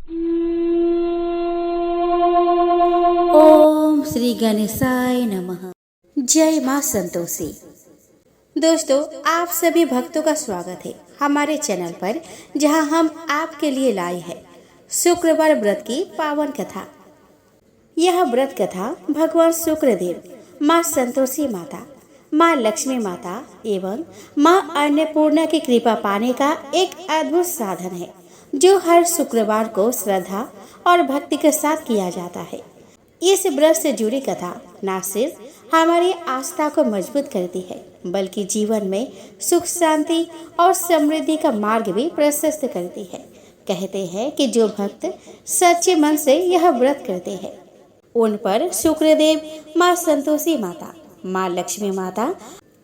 ओम श्री गणेशाय नमः। जय मां संतोषी। दोस्तों, आप सभी भक्तों का स्वागत है हमारे चैनल पर, जहां हम आपके लिए लाए हैं शुक्रवार व्रत की पावन कथा। यह व्रत कथा भगवान शुक्रदेव, मां संतोषी माता, मां लक्ष्मी माता एवं मां अन्नपूर्णा की कृपा पाने का एक अद्भुत साधन है, जो हर शुक्रवार को श्रद्धा और भक्ति के साथ किया जाता है। इस व्रत से जुड़ी कथा न सिर्फ हमारी आस्था को मजबूत करती है, बल्कि जीवन में सुख, शांति और समृद्धि का मार्ग भी प्रशस्त करती है। कहते हैं कि जो भक्त सच्चे मन से यह व्रत करते हैं, उन पर शुक्रदेव, माँ संतोषी माता, माँ लक्ष्मी माता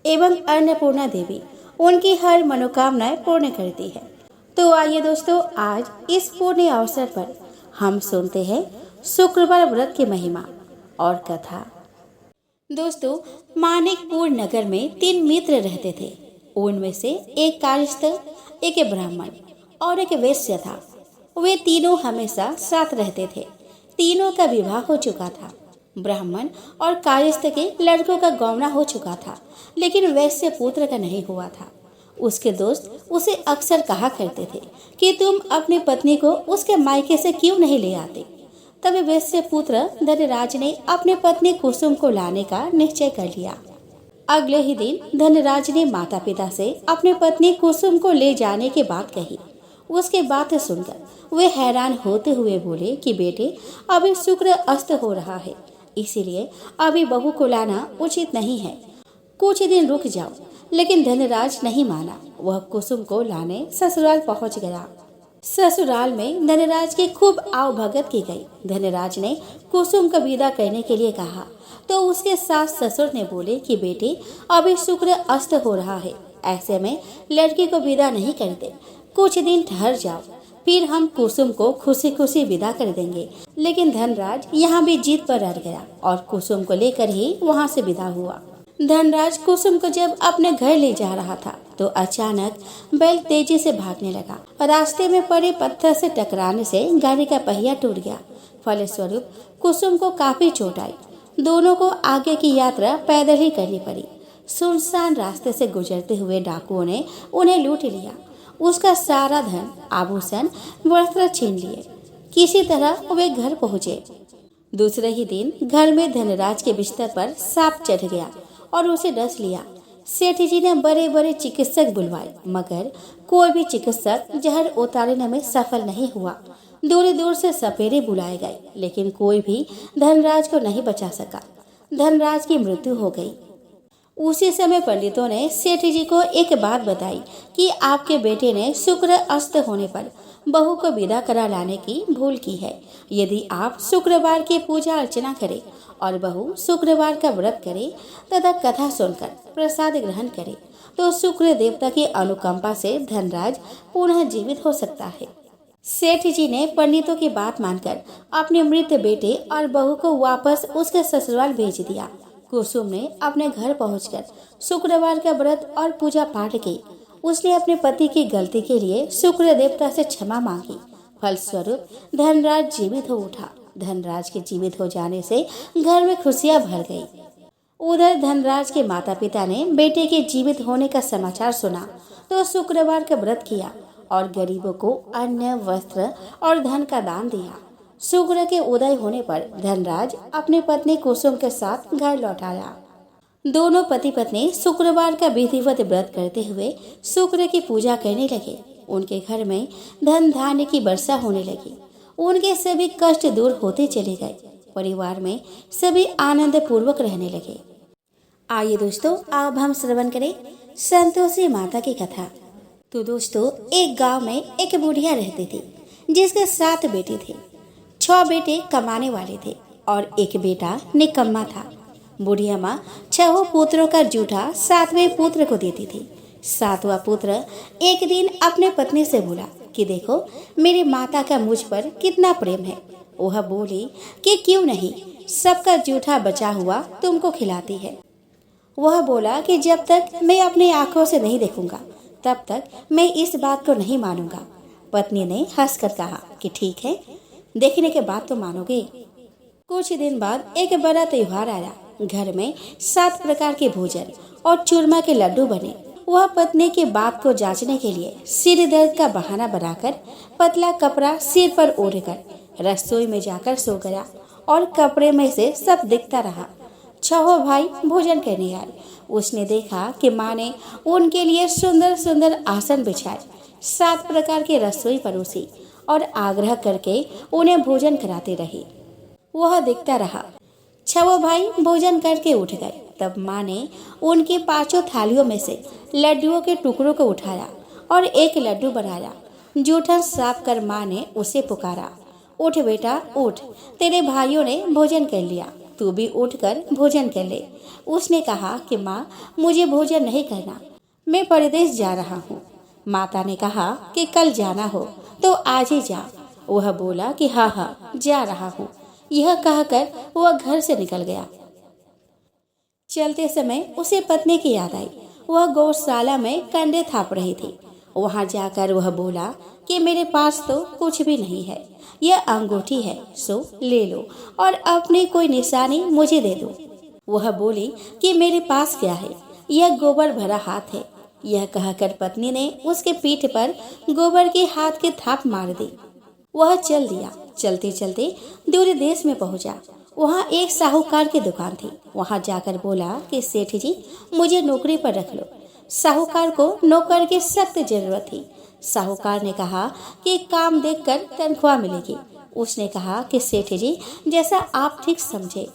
एवं अन्नपूर्णा देवी उनकी हर मनोकामनाएं पूर्ण करती है। तो आइए दोस्तों, आज इस पुण्य अवसर पर हम सुनते हैं शुक्रवार व्रत की महिमा और कथा। दोस्तों, मानिकपुर नगर में 3 मित्र रहते थे। उनमें से एक कायस्थ, एक ब्राह्मण और एक वैश्य था। वे तीनों हमेशा साथ रहते थे। तीनों का विवाह हो चुका था। ब्राह्मण और कायस्थ के लड़कों का गौना हो चुका था, लेकिन वैश्य पुत्र का नहीं हुआ था। उसके दोस्त उसे अक्सर कहा करते थे कि तुम अपनी पत्नी को उसके मायके से क्यों नहीं ले आते। तभी वैश्य पुत्र धनराज ने अपनी पत्नी कुसुम को लाने का निश्चय कर लिया। अगले ही दिन धनराज ने माता पिता से अपनी पत्नी कुसुम को ले जाने की बात कही। उसके बात सुनकर वे हैरान होते हुए बोले कि बेटे, अभी शुक्र अस्त हो रहा है, इसीलिए अभी बहू को लाना उचित नहीं है। कुछ दिन रुक जाओ। लेकिन धनराज नहीं माना। वह कुसुम को लाने ससुराल पहुंच गया। ससुराल में धनराज की खूब आवभगत की गई। धनराज ने कुसुम को विदा करने के लिए कहा तो उसके सास ससुर ने बोले कि बेटे, अभी शुक्र अस्त हो रहा है, ऐसे में लड़की को विदा नहीं करते। कुछ दिन ठहर जाओ, फिर हम कुसुम को खुशी खुशी विदा कर देंगे। लेकिन धनराज यहाँ भी जीत पर अड़ गया और कुसुम को लेकर ही वहाँ से विदा हुआ। धनराज कुसुम को जब अपने घर ले जा रहा था तो अचानक बैल तेजी से भागने लगा। रास्ते में पड़े पत्थर से टकराने से गाड़ी का पहिया टूट गया। फलस्वरूप कुसुम को काफी चोट आई। दोनों को आगे की यात्रा पैदल ही करनी पड़ी। सुनसान रास्ते से गुजरते हुए डाकुओं ने उन्हें लूट लिया। उसका सारा धन, आभूषण, वस्त्र छीन लिए। किसी तरह वे घर पहुँचे। दूसरे ही दिन घर में धनराज के बिस्तर पर सांप चढ़ गया और उसे डस लिया। सेठ जी ने बड़े बड़े चिकित्सक बुलवाए, मगर कोई भी चिकित्सक जहर उतारने में सफल नहीं हुआ। दूर दूर से सपेरे बुलाए गए, लेकिन कोई भी धनराज को नहीं बचा सका। धनराज की मृत्यु हो गई। उसी समय पंडितों ने सेठ जी को एक बात बताई कि आपके बेटे ने शुक्र अस्त होने पर बहू को विदा करा लाने की भूल की है। यदि आप शुक्रवार की पूजा अर्चना करें और बहू शुक्रवार का व्रत करे तथा कथा सुनकर प्रसाद ग्रहण करे, तो शुक्र देवता की अनुकंपा से धनराज पुनः जीवित हो सकता है। सेठ जी ने पंडितों की बात मानकर अपने मृत बेटे और बहू को वापस उसके ससुराल भेज दिया। कुसुम ने अपने घर पहुंचकर शुक्रवार का व्रत और पूजा पाठ की। उसने अपने पति की गलती के लिए शुक्र देवता से क्षमा मांगी। फलस्वरूप धनराज जीवित हो उठा। धनराज के जीवित हो जाने से घर में खुशियां भर गई। उधर धनराज के माता पिता ने बेटे के जीवित होने का समाचार सुना तो शुक्रवार का व्रत किया और गरीबों को अन्न, वस्त्र और धन का दान दिया। शुक्र के उदय होने पर धनराज अपनी पत्नी कुसुम के साथ घर लौट आया। दोनों पति पत्नी शुक्रवार का विधिवत व्रत करते हुए शुक्र की पूजा करने लगे। उनके घर में धन धान्य की वर्षा होने लगी। उनके सभी कष्ट दूर होते चले गए। परिवार में सभी आनंद पूर्वक रहने लगे। आइए दोस्तों, अब हम श्रवण करें संतोषी माता की कथा। तो दोस्तों, एक गांव में एक बुढ़िया रहती थी, जिसके 7 बेटे थे। 6 बेटे कमाने वाले थे और एक बेटा निकम्मा था। बुढ़िया माँ 6 पुत्रों का जूठा 7वें पुत्र को देती थी। 7वां पुत्र एक दिन अपने पत्नी से बोला कि देखो, मेरी माता का मुझ पर कितना प्रेम है। वह बोली कि क्यों नहीं, सबका जूठा बचा हुआ तुमको खिलाती है। वह बोला कि जब तक मैं अपनी आंखों से नहीं देखूंगा, तब तक मैं इस बात को नहीं मानूंगा। पत्नी ने हंसकर कहा कि ठीक है, देखने के बाद तो मानोगे। कुछ दिन बाद एक बड़ा त्योहार आया। घर में 7 प्रकार के भोजन और चूरमा के लड्डू बने। वह पत्नी की बात को जांचने के लिए सिर दर्द का बहाना बनाकर पतला कपड़ा सिर पर ओढ़कर रसोई में जाकर सो गया और कपड़े में से सब दिखता रहा। 6 भाई भोजन करने आए। उसने देखा कि माँ ने उनके लिए सुंदर सुंदर आसन बिछाए, 7 प्रकार की रसोई परोसी और आग्रह करके उन्हें भोजन कराते रही। वह देखता रहा। 6 भाई भोजन करके उठ गए। तब माँ ने उनकी 5 थालियों में से लड्डुओं के टुकड़ों को उठाया और एक लड्डू बनाया। जूठन साफ कर माँ ने उसे पुकारा, उठ बेटा उठ, तेरे भाइयों ने भोजन कर लिया, तू भी उठकर भोजन कर ले। उसने कहा कि माँ, मुझे भोजन नहीं करना, मैं परदेश जा रहा हूँ। माता ने कहा कि कल जाना हो तो आज ही जा। वह बोला कि हाँ जा रहा हूँ। यह कहकर वह घर से निकल गया। चलते समय उसे पत्नी की याद आई। वह गौशाला में कंडे थाप रही थी। वहां जाकर वह बोला कि मेरे पास तो कुछ भी नहीं है, यह अंगूठी है, सो ले लो और अपनी कोई निशानी मुझे दे दो। वह बोली कि मेरे पास क्या है, यह गोबर भरा हाथ है। यह कहकर पत्नी ने उसके पीठ पर गोबर के हाथ की थाप मार दी। वह चल दिया। चलते चलते दूर देश में पहुंचा। वहाँ एक साहूकार की दुकान थी। वहाँ जाकर बोला कि सेठ जी, मुझे नौकरी पर रख लो। साहूकार को नौकर की सख्त जरूरत थी। साहूकार ने कहा कि काम देखकर तनख्वाह मिलेगी। उसने कहा कि सेठ जी, जैसा आप ठीक समझे।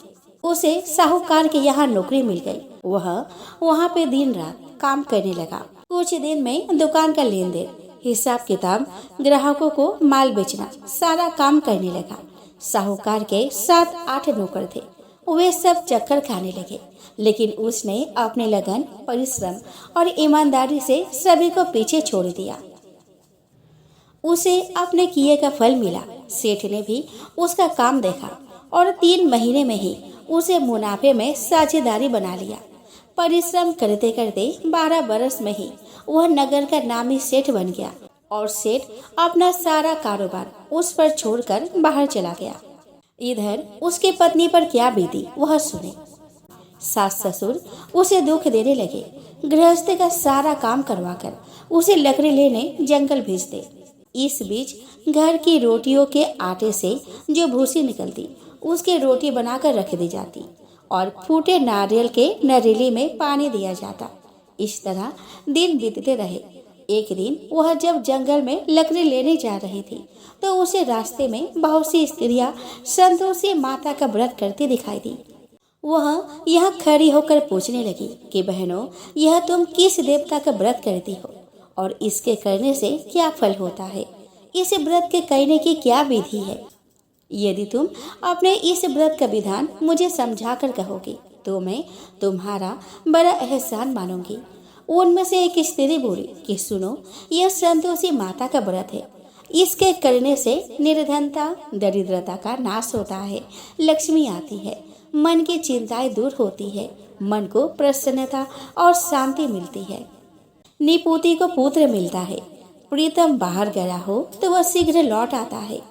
उसे साहूकार के यहाँ नौकरी मिल गई। वह वहाँ पे दिन रात काम करने लगा। कुछ दिन में दुकान का लेन देन, हिसाब किताब, ग्राहकों को माल बेचना, सारा काम करने लगा। साहूकार के 7-8 नौकर थे। वे सब चक्कर खाने लगे, लेकिन उसने अपने लगन, परिश्रम और ईमानदारी से सभी को पीछे छोड़ दिया। उसे अपने किए का फल मिला। सेठ ने भी उसका काम देखा और 3 महीने में ही उसे मुनाफे में साझेदारी बना लिया। परिश्रम करते करते 12 बरस में ही वह नगर का नामी सेठ बन गया और सेठ अपना सारा कारोबार उस पर छोड़कर बाहर चला गया। इधर उसकी पत्नी पर क्या बीती वह सुने। सास ससुर उसे दुख देने लगे। गृहस्थी का सारा काम करवाकर उसे लकड़ी लेने जंगल भेजते। इस बीच घर की रोटियों के आटे से जो भूसी निकलती, उसकी रोटी बनाकर रख दी जाती और फूटे नारियल के नरीली में पानी दिया जाता। इस तरह दिन बीतते रहे। एक दिन वह जब जंगल में लकड़ी लेने जा रही थी तो उसे रास्ते में बहुत सी स्त्रियां संतोषी माता का व्रत करती दिखाई दी। वह यहाँ खड़ी होकर पूछने लगी कि बहनों, यह तुम किस देवता का व्रत करती हो और इसके करने से क्या फल होता है? इस व्रत के करने की क्या विधि है? यदि तुम अपने इस व्रत का विधान मुझे समझा कर कहोगी तो मैं तुम्हारा बड़ा एहसान मानूंगी। उनमें से एक स्त्री बोली कि सुनो, यह संतोषी माता का व्रत है। इसके करने से निर्धनता, दरिद्रता का नाश होता है, लक्ष्मी आती है, मन की चिंताएं दूर होती है, मन को प्रसन्नता और शांति मिलती है, निपुति को पुत्र मिलता है, प्रीतम बाहर गया हो तो वह शीघ्र लौट आता है,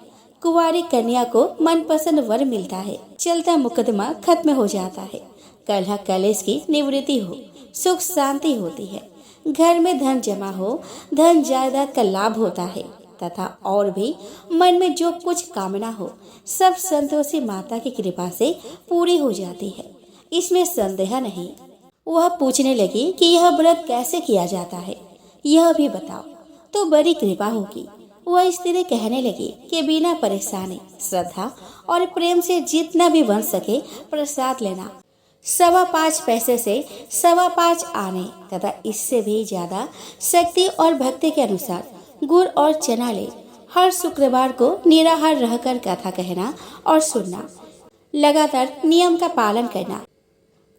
कुंवारी कन्या को मनपसंद वर मिलता है, चलता मुकदमा खत्म हो जाता है, कलह कलेश की निवृत्ति हो, सुख शांति होती है, घर में धन जमा हो, धन जायदाद का लाभ होता है तथा और भी मन में जो कुछ कामना हो सब संतोषी माता की कृपा से पूरी हो जाती है। इसमें संदेह नहीं। वह पूछने लगी कि यह व्रत कैसे किया जाता है, यह भी बताओ तो बड़ी कृपा होगी। वह स्त्री कहने लगी कि बिना परेशानी, श्रद्धा और प्रेम से जितना भी बन सके प्रसाद लेना, 5.25 पैसे से 5.25 आने तथा इससे भी ज्यादा शक्ति और भक्ति के अनुसार गुड़ और चना ले। हर शुक्रवार को निराहार रहकर कथा कहना और सुनना, लगातार नियम का पालन करना।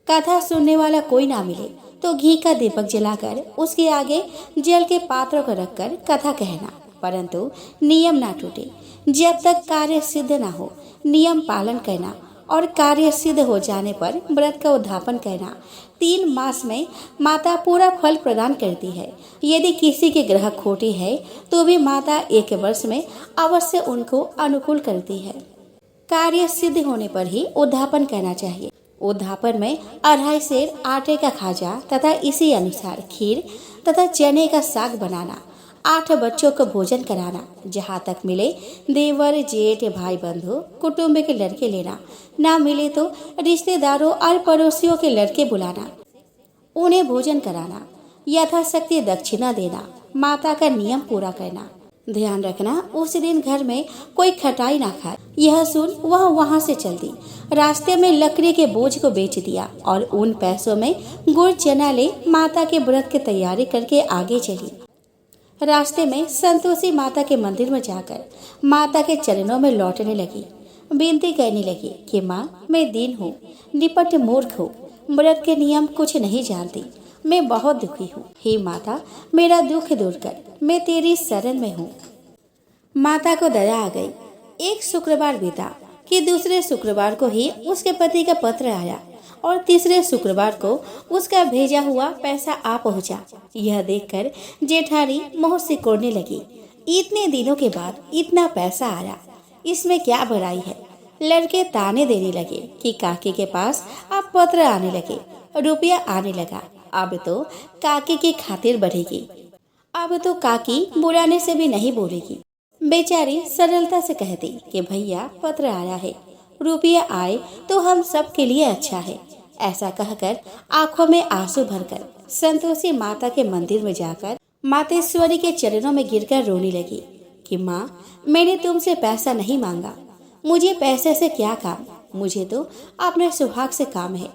कथा सुनने वाला कोई ना मिले तो घी का दीपक जलाकर उसके आगे जल के पात्रों को रखकर कथा कहना, परंतु नियम ना टूटे। जब तक कार्य सिद्ध ना हो नियम पालन करना और कार्य सिद्ध हो जाने पर व्रत का उद्यापन करना। 3 मास में माता पूरा फल प्रदान करती है। यदि किसी के ग्रह खोटी है तो भी माता 1 वर्ष में अवश्य उनको अनुकूल करती है। कार्य सिद्ध होने पर ही उद्यापन करना चाहिए। उद्यापन में 2.5 सेर आटे का खाजा तथा इसी अनुसार खीर तथा चने का साग बनाना, 8 बच्चों को भोजन कराना, जहाँ तक मिले देवर जेठ भाई बंधु कुटुंब के लड़के लेना, ना मिले तो रिश्तेदारों और पड़ोसियों के लड़के बुलाना, उन्हें भोजन कराना, यथाशक्ति दक्षिणा देना, माता का नियम पूरा करना। ध्यान रखना उस दिन घर में कोई खटाई ना खाए। यह सुन वह वहाँ से चल दी। रास्ते में लकड़ी के बोझ को बेच दिया और उन पैसों में गुड़ चना ले माता के व्रत की तैयारी करके आगे चली। रास्ते में संतोषी माता के मंदिर में जाकर माता के चरणों में लौटने लगी। विनती करने लगी कि माँ, मैं दीन हूँ, निपट मूर्ख हूँ, व्रत के नियम कुछ नहीं जानती, मैं बहुत दुखी हूँ। हे माता, मेरा दुख दूर कर, मैं तेरी शरण में हूँ। माता को दया आ गई। एक शुक्रवार बीता कि दूसरे शुक्रवार को ही उसके पति का पत्र आया और तीसरे शुक्रवार को उसका भेजा हुआ पैसा आ पहुंचा। यह देखकर जेठानी मुंह सिकोड़ने लगी। इतने दिनों के बाद इतना पैसा आया, इसमें क्या बुराई है। लड़के ताने देने लगे कि काकी के पास अब पत्र आने लगे, रुपया आने लगा, अब तो काकी की खातिर बढ़ेगी, अब तो काकी बुलाने से भी नहीं बोलेगी। बेचारी सरलता से कहती कि भैया पत्र आया है, रुपया आए तो हम सब के लिए अच्छा है। ऐसा कहकर आंखों में आंसू भरकर संतोषी माता के मंदिर में जाकर मातेश्वरी के चरणों में गिरकर रोने लगी कि माँ, मैंने तुमसे पैसा नहीं मांगा, मुझे पैसे से क्या काम, मुझे तो अपने सुहाग से काम है।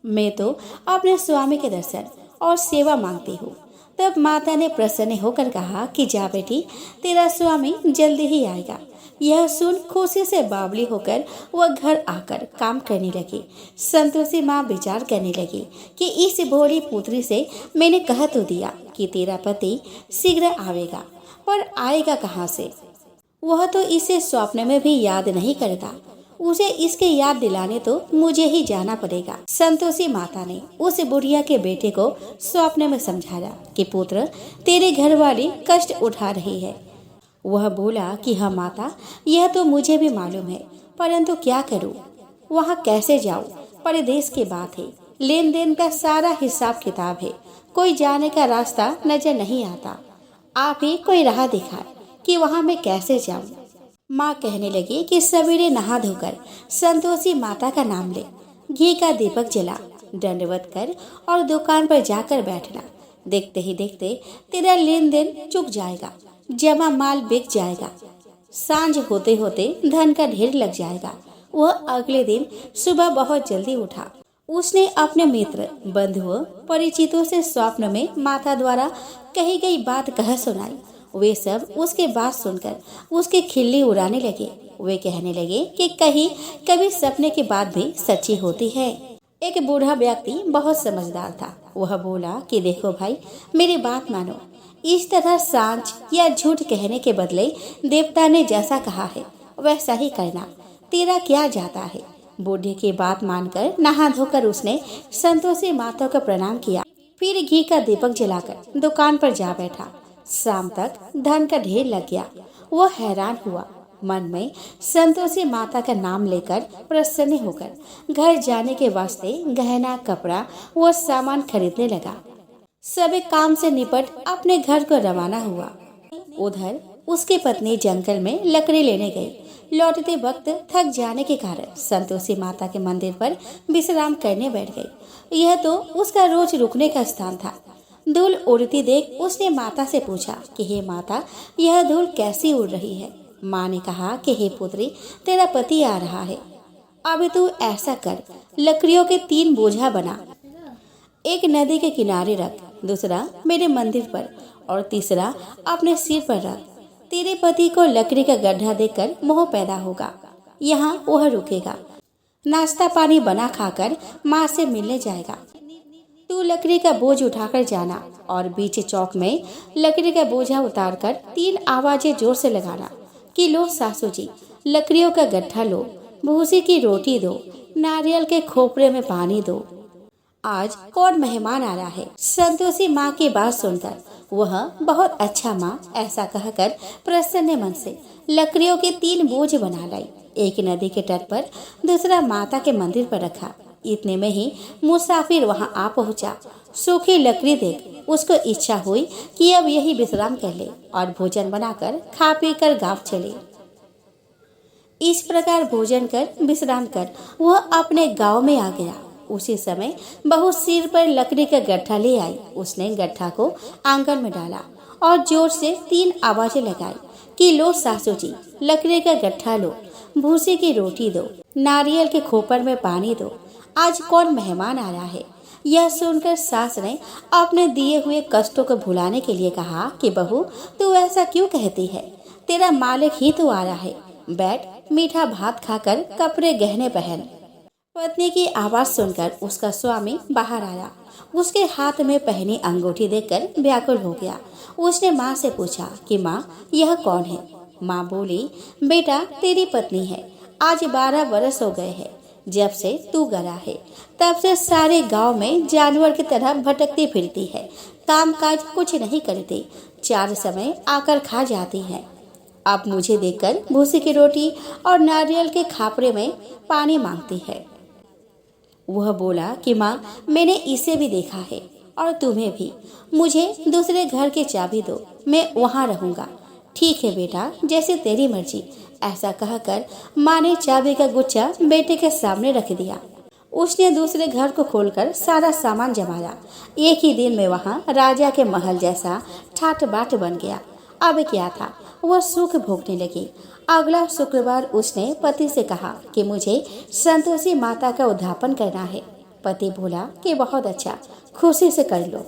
मैं तो अपने स्वामी के दर्शन और सेवा मांगती हूँ। तब माता ने प्रसन्न होकर कहा कि जा बेटी, तेरा स्वामी जल्दी ही आएगा। यह सुन खुशी से बावली होकर वह घर आकर काम करने लगी। संतोषी माँ विचार करने लगी कि इस भोली पुत्री से मैंने कह तो दिया कि तेरा पति शीघ्र आवेगा, पर आएगा कहाँ से। वह तो इसे स्वप्न में भी याद नहीं करता, उसे इसके याद दिलाने तो मुझे ही जाना पड़ेगा। संतोषी माता ने उस बुढ़िया के बेटे को स्वप्न में समझाया कि पुत्र, तेरे घर वाली कष्ट उठा रही है। वह बोला कि हाँ माता, यह तो मुझे भी मालूम है, परंतु क्या करूं, वहाँ कैसे जाऊं, परदेश की बात है, लेन देन का सारा हिसाब किताब है, कोई जाने का रास्ता नजर नहीं आता, आप ही कोई राह दिखाए कि वहाँ मैं कैसे जाऊं। माँ कहने लगी कि सवेरे नहा धोकर संतोषी माता का नाम ले, घी का दीपक जला, दंडवत कर और दुकान पर जाकर बैठना। देखते ही देखते तेरा लेन देन चुक जाएगा, जमा माल बिक जाएगा, सांझ होते होते धन का ढेर लग जाएगा। वह अगले दिन सुबह बहुत जल्दी उठा। उसने अपने मित्र बंधुओं परिचितों से स्वप्न में माता द्वारा कही गई बात कह सुनाई। वे सब उसके बात सुनकर उसकी खिल्ली उड़ाने लगे। वे कहने लगे कि कहीं कभी सपने की बात भी सच्ची होती है। एक बूढ़ा व्यक्ति बहुत समझदार था। वह बोला कि देखो भाई, मेरी बात मानो, इस तरह सांझ या झूठ कहने के बदले देवता ने जैसा कहा है वैसा ही करना, तेरा क्या जाता है। बूढ़े की बात मानकर नहा धोकर उसने संतोषी माता को प्रणाम किया, फिर घी का दीपक जलाकर दुकान पर जा बैठा। शाम तक धन का ढेर लग गया। वह हैरान हुआ, मन में संतोषी माता का नाम लेकर प्रसन्न होकर घर जाने के वास्ते गहना कपड़ा व सामान खरीदने लगा। सभी काम से निपट अपने घर को रवाना हुआ। उधर उसकी पत्नी जंगल में लकड़ी लेने गई। लौटते वक्त थक जाने के कारण संतोषी माता के मंदिर पर विश्राम करने बैठ गई। यह तो उसका रोज रुकने का स्थान था। धूल उड़ती देख उसने माता से पूछा कि हे माता, यह धूल कैसी उड़ रही है। माँ ने कहा कि हे पुत्री, तेरा पति आ रहा है, अब तू ऐसा कर, लकड़ियों के 3 बोझा बना, एक नदी के किनारे रख, दूसरा मेरे मंदिर पर और तीसरा अपने सिर पर रख। तेरे पति को लकड़ी का गड्ढा देखकर मोह पैदा होगा, यहाँ वह रुकेगा, नाश्ता पानी बना खाकर माँ से मिलने जाएगा। तू लकड़ी का बोझ उठाकर जाना और बीच चौक में लकड़ी का बोझा उतारकर 3 आवाजें जोर से लगाना कि लो सासू जी, लकड़ियों का गड्ढा लो, भूसी की रोटी दो, नारियल के खोपरे में पानी दो। आज कौन मेहमान आ रहा है? संतोषी माँ की बात सुनकर वह बहुत अच्छा माँ ऐसा कहकर प्रसन्न मन से लकड़ियों के 3 बोझ बना लाई। एक नदी के तट पर, दूसरा माता के मंदिर पर रखा। इतने में ही मुसाफिर वहाँ आ पहुँचा। सूखी लकड़ी देख उसको इच्छा हुई कि अब यही विश्राम कर ले और भोजन बनाकर खा पी कर गाँव चले। इस प्रकार भोजन कर विश्राम कर वह अपने गांव में आ गया। उसी समय बहू सिर पर लकड़ी का गट्ठा ले आई। उसने गट्ठा को आंगन में डाला और जोर से 3 आवाजें लगाई कि लो सासू जी, लकड़ी का गट्ठा लो, भूसी की रोटी दो, नारियल के खोपर में पानी दो। आज कौन मेहमान आ रहा है? यह सुनकर सास ने अपने दिए हुए कष्टों को भुलाने के लिए कहा कि बहू, तू ऐसा क्यों कहती है? तेरा मालिक ही तो आ रहा है। बैठ, मीठा भात खाकर कपड़े गहने पहन। पत्नी की आवाज सुनकर उसका स्वामी बाहर आया। उसके हाथ में पहनी अंगूठी देखकर व्याकुल हो गया। उसने माँ से पूछा कि माँ, यह कौन है? माँ बोली, बेटा तेरी पत्नी है। आज 12 बरस हो गए हैं जब से तू गया है। तब से सारे गांव में जानवर की तरह भटकती फिरती है। काम काज कुछ नहीं करती, 4 समय आकर खा जाती है। अब मुझे देखकर भूसी की रोटी और नारियल के खापरे में पानी मांगती है। वह बोला कि माँ, मैंने इसे भी देखा है और तुम्हें भी। मुझे दूसरे घर की चाबी दो, मैं वहाँ रहूँगा। ठीक है बेटा, जैसे तेरी मर्जी। ऐसा कहकर माँ ने चाबी का गुच्छा बेटे के सामने रख दिया। उसने दूसरे घर को खोलकर सारा सामान जमाया। एक ही दिन में वहाँ राजा के महल जैसा ठाट बाट बन गया। अब क्या था, वह सुख भोगने लगी। अगला शुक्रवार उसने पति से कहा कि मुझे संतोषी माता का उद्यापन करना है। पति बोला कि बहुत अच्छा, खुशी से कर लो।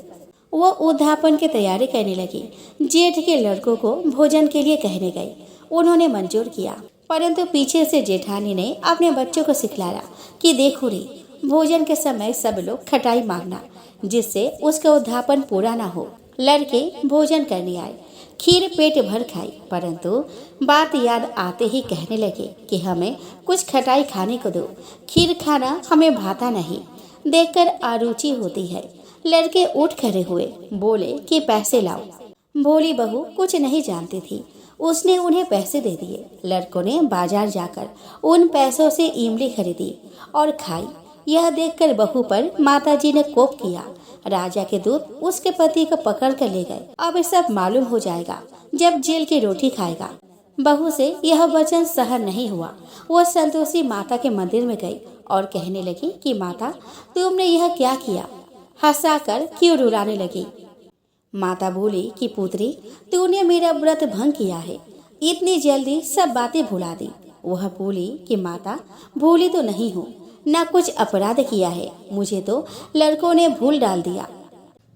वह उद्यापन की तैयारी करने लगी। जेठ के लड़कों को भोजन के लिए कहने गई। उन्होंने मंजूर किया, परंतु पीछे से जेठानी ने अपने बच्चों को सिखलाया कि देखो रे, भोजन के समय सब लोग खटाई मांगना, जिससे उसका उद्यापन पूरा ना हो। लड़के भोजन करने आए, खीर पेट भर खाई, परंतु बात याद आते ही कहने लगे कि हमें कुछ खटाई खाने को दो, खीर खाना हमें भाता नहीं, देखकर अरुचि होती है। लड़के उठ खड़े हुए, बोले कि पैसे लाओ। भोली बहू कुछ नहीं जानती थी, उसने उन्हें पैसे दे दिए। लड़कों ने बाजार जाकर उन पैसों से इमली खरीदी और खाई। यह देखकर बहू पर माताजी ने कोप किया। राजा के दूत उसके पति को पकड़ कर ले गए। अब सब मालूम हो जाएगा जब जेल की रोटी खाएगा। बहू से यह वचन सहन नहीं हुआ। वह संतोषी माता के मंदिर में गई और कहने लगी कि माता, तुमने यह क्या किया? हंसाकर क्यों रुलाने लगी? माता बोली कि पुत्री, तूने मेरा व्रत भंग किया है, इतनी जल्दी सब बातें भुला दी। वह बोली कि माता, भूली तो नहीं हूँ, ना कुछ अपराध किया है, मुझे तो लड़कों ने भूल डाल दिया,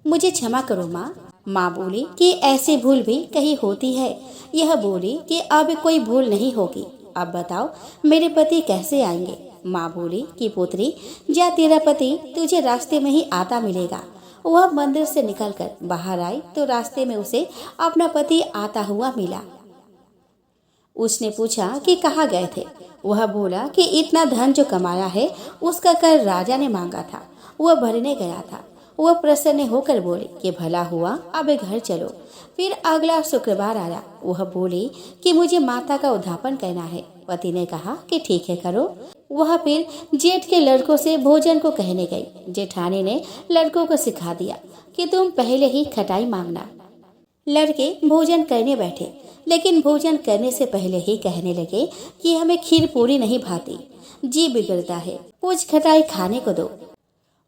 मुझे क्षमा करो माँ। माँ बोली कि ऐसी भूल भी कहीं होती है। यह बोली कि अब कोई भूल नहीं होगी। अब बताओ मेरे पति कैसे आएंगे? माँ बोली कि पुत्री, जा, तेरा पति तुझे रास्ते में ही आता मिलेगा। वह मंदिर से निकलकर बाहर आई तो रास्ते में उसे अपना पति आता हुआ मिला। उसने पूछा कि कहाँ गए थे? वह बोला कि इतना धन जो कमाया है उसका कर राजा ने मांगा था, वह भरने गया था। वह प्रसन्न होकर बोली कि भला हुआ, अब घर चलो। फिर अगला शुक्रवार आया। वह बोली कि मुझे माता का उद्यापन करना है। पति ने कहा कि ठीक है, करो। वह फिर जेठ के लड़कों से भोजन को कहने गई। जेठानी ने लड़कों को सिखा दिया कि तुम पहले ही खटाई मांगना। लड़के भोजन करने बैठे, लेकिन भोजन करने से पहले ही कहने लगे कि हमें खीर पूरी नहीं भाती, जी बिगड़ता है, कुछ खटाई खाने को दो।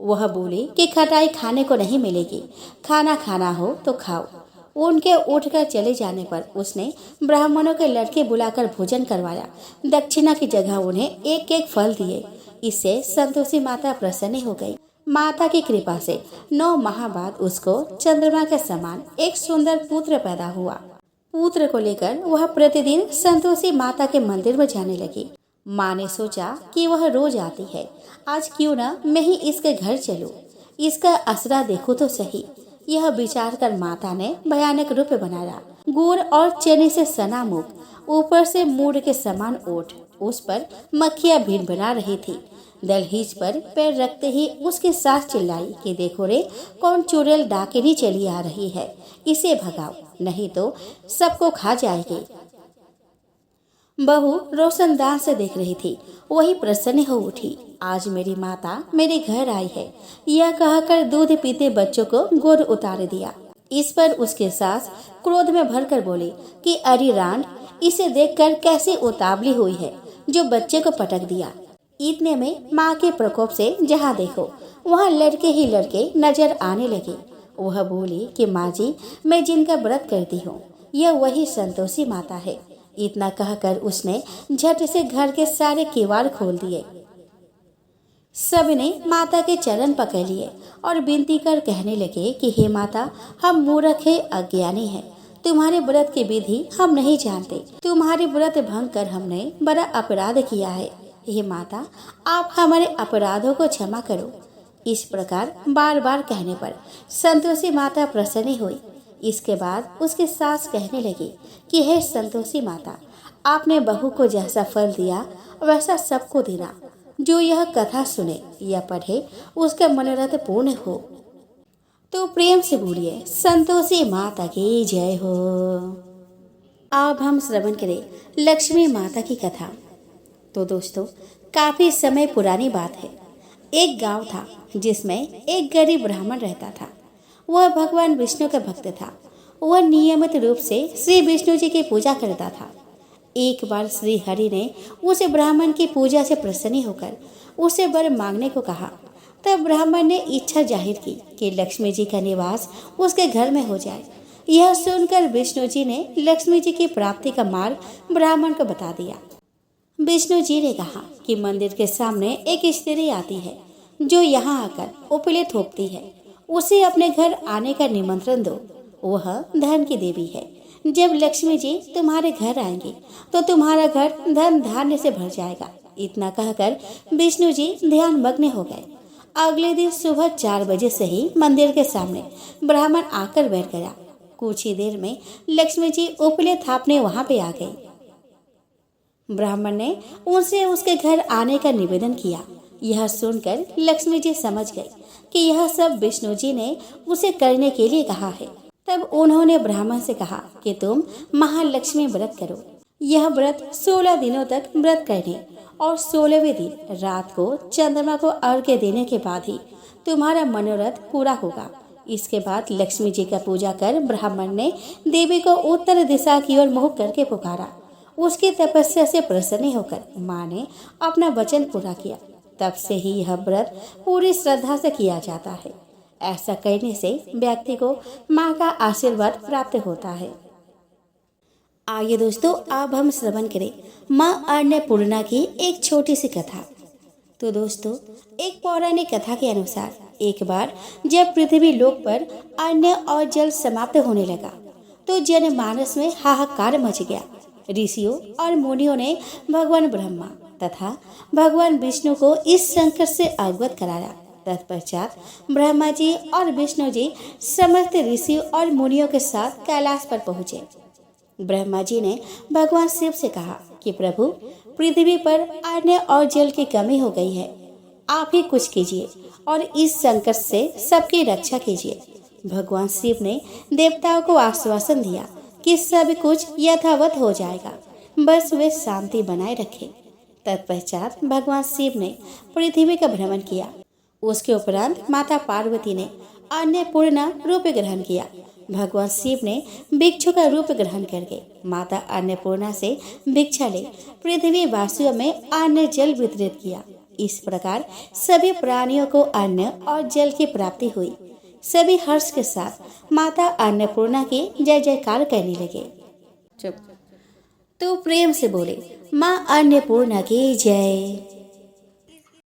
वह बोली कि खटाई खाने को नहीं मिलेगी, खाना खाना हो तो खाओ। उनके उठकर चले जाने पर उसने ब्राह्मणों के लड़के बुलाकर भोजन करवाया। दक्षिणा की जगह उन्हें एक एक फल दिए। इससे संतोषी माता प्रसन्न हो गई। माता की कृपा से 9 माह बाद उसको चंद्रमा के समान एक सुंदर पुत्र पैदा हुआ। पुत्र को लेकर वह प्रतिदिन संतोषी माता के मंदिर में जाने लगी। माँ ने सोचा कि वह रोज आती है, आज क्यों ना मैं ही इसके घर चलूं, इसका असरा देखो तो सही। यह विचार कर माता ने भयानक रूप बनाया। गुड़ और चने से सना मुख ऊपर से मूड के समान ओठ, उस पर मक्खियां भिनभिना रही थी। दहलीज पर पैर रखते ही उसकी सास चिल्लाई कि देखो रे, कौन चुड़ैल डाकिनी चली आ रही है, इसे भगाओ नहीं तो सबको खा जाएगी। बहू रोशनदान से देख रही थी, वही प्रसन्न हो उठी। आज मेरी माता मेरे घर आई है, यह कहकर दूध पीते बच्चों को गोद उतार दिया। इस पर उसके सास क्रोध में भरकर बोली कि अरे रांड, इसे देखकर कैसी उतावली हुई है जो बच्चे को पटक दिया। इतने में माँ के प्रकोप से जहाँ देखो वहाँ लड़के ही लड़के नजर आने लगे। वह बोली कि माँ जी, मैं जिनका व्रत करती हूँ यह वही संतोषी माता है। इतना कहकर उसने झट से घर के सारे किवाड़ खोल दिए। सबने माता के चरण पकड़ लिए और विनती कर कहने लगे कि हे माता, हम मूर्ख है, अज्ञानी है, तुम्हारे व्रत की विधि हम नहीं जानते। तुम्हारे व्रत भंग कर हमने बड़ा अपराध किया है। हे माता, आप हमारे अपराधों को क्षमा करो। इस प्रकार बार बार कहने पर संतोषी माता प्रसन्न हुई। इसके बाद उसकी सास कहने लगी कि हे संतोषी माता, आपने बहू को जैसा फल दिया वैसा सबको देना। जो यह कथा सुने या पढ़े उसका मनोरथ पूर्ण हो। तो प्रेम से बोलिए संतोषी माता की जय हो। अब हम श्रवण करें लक्ष्मी माता की कथा। तो दोस्तों, काफी समय पुरानी बात है। एक गांव था जिसमें एक गरीब ब्राह्मण रहता था। वह भगवान विष्णु का भक्त था। वह नियमित रूप से श्री विष्णु जी की पूजा करता था। एक बार श्री हरि ने उसे ब्राह्मण की पूजा से प्रसन्न होकर उसे वर मांगने को कहा। तब ब्राह्मण ने इच्छा जाहिर की कि लक्ष्मी जी का निवास उसके घर में हो जाए। यह सुनकर विष्णु जी ने लक्ष्मी जी की प्राप्ति का मार्ग ब्राह्मण को बता दिया। विष्णु जी ने कहा कि मंदिर के सामने एक स्त्री आती है जो यहाँ आकर उपले थोपती है, उसे अपने घर आने का निमंत्रण दो। वह धन की देवी है। जब लक्ष्मी जी तुम्हारे घर आएंगी तो तुम्हारा घर धन धान्य से भर जाएगा। इतना कहकर विष्णु जी ध्यान मग्न हो गए। अगले दिन सुबह 4 बजे से ही मंदिर के सामने ब्राह्मण आकर बैठ गया। कुछ ही देर में लक्ष्मी जी उपले थापने वहां पे आ गई। ब्राह्मण ने उनसे उसके घर आने का निवेदन किया। यह सुनकर लक्ष्मी जी समझ गई कि यह सब विष्णु जी ने उसे करने के लिए कहा है। तब उन्होंने ब्राह्मण से कहा कि तुम महालक्ष्मी व्रत करो। यह व्रत 16 दिनों तक व्रत करने और 16वें दिन रात को चंद्रमा को अर्घ्य देने के बाद ही तुम्हारा मनोरथ पूरा होगा। इसके बाद लक्ष्मी जी का पूजा कर ब्राह्मण ने देवी को उत्तर दिशा की ओर मुँह करके पुकारा। उसकी तपस्या से प्रसन्न होकर माँ ने अपना वचन पूरा किया। तब से ही यह व्रत पूरी श्रद्धा से किया जाता है। ऐसा करने से व्यक्ति को माँ का आशीर्वाद प्राप्त होता है। आइए दोस्तों, अब हम श्रवण करें माँ अन्नपूर्णा की एक छोटी सी कथा। तो दोस्तों, एक पौराणिक कथा के अनुसार एक बार जब पृथ्वी लोक पर अन्न और जल समाप्त होने लगा तो जनमानस में हाहाकार मच गया। ऋषियों और मुनियों ने भगवान ब्रह्मा तथा भगवान विष्णु को इस संकट से अवगत कराया। तत्पश्चात ब्रह्मा जी और विष्णु जी समस्त ऋषियों और मुनियों के साथ कैलाश पर पहुँचे। ब्रह्मा जी ने भगवान शिव से कहा कि प्रभु, पृथ्वी पर अन्न और जल की कमी हो गई है, आप ही कुछ कीजिए और इस संकट से सबकी रक्षा कीजिए। भगवान शिव ने देवताओं को आश्वासन दिया कि सब कुछ यथावत हो जाएगा, बस वे शांति बनाए रखें। तत्पश्चात भगवान शिव ने पृथ्वी का भ्रमण किया। उसके उपरांत माता पार्वती ने अन्नपूर्णा रूप ग्रहण किया। भगवान शिव ने भिक्षु का रूप ग्रहण करके माता अन्नपूर्णा से भिक्षा ले पृथ्वी वासियों में अन्न जल वितरित किया। इस प्रकार सभी प्राणियों को अन्न और जल की प्राप्ति हुई। सभी हर्ष के साथ माता अन्नपूर्णा की जय जयकार करने लगे। चुप। तो प्रेम से बोले माँ अन्नपूर्णा की जय।